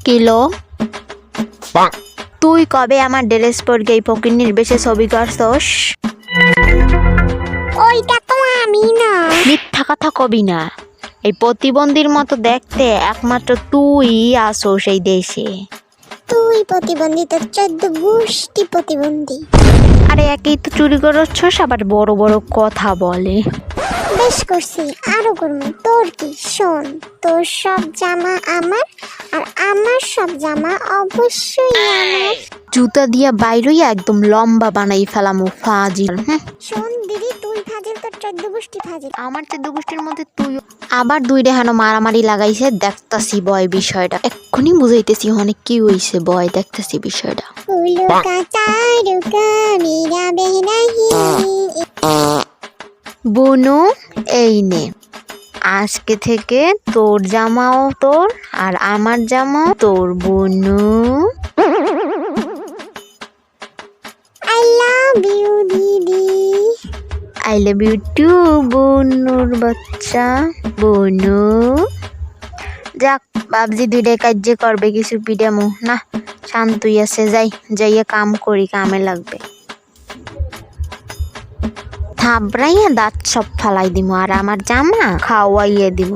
Kilo তুই কবে আমার ড্রেস পরে এই ফকিন্নির বেশে ছবি করছস? ওইটা তো আমি না। মিথ্যা কথা কবি না। এই প্রতিবন্ধীর মতো দেখতে একমাত্র তুই আসো সেই দেশে। তুই প্রতিবন্ধী, তোর 14 গোষ্ঠী প্রতিবন্ধী। আরে একেই তো চুরি করছস, আবার বড় বড় কথা বলে। বেশ করছি, আরো করবো। তোর কি? শোন, তোর সব জামা আমার, আর আমার সব জামা অবশ্যই আমার। জুতা দিয়া বাইরইয়া একদম লম্বা বানাই ফেলামু ফাজিল। শোন দিদি, তুই ফাজিল, তোর 14 গোষ্ঠী ফাজিল। আমার 14 গোষ্ঠীর মধ্যে তুই আবার দুই রেহানো মারামারি লাগাইছে। দেখতাছি বয় বিষয়টা, এক্ষুনি বুঝাইতেছি অনেক কি হইছে। বয় দেখতাছি বিষয়টা। फूलों का तारुका मेरा बहना ही। বুনু, এই নে, আজকে থেকে তোর জামাও তোর আর আমার জামাও তোর বুনু। I love you दीदी। আই লাভ ইউ টু বুনুর বাচ্চা বুনু। যাক বাবজি দুইটাই কার্য করবে, কিছু পিডামু না। শান্তই আছে, যাইয়া কাম করি, কামে লাগবে। থাবড়াইয়া দাঁত সব ফালাই দিমু আর আমার জামা খাওয়াইয়ে দিব।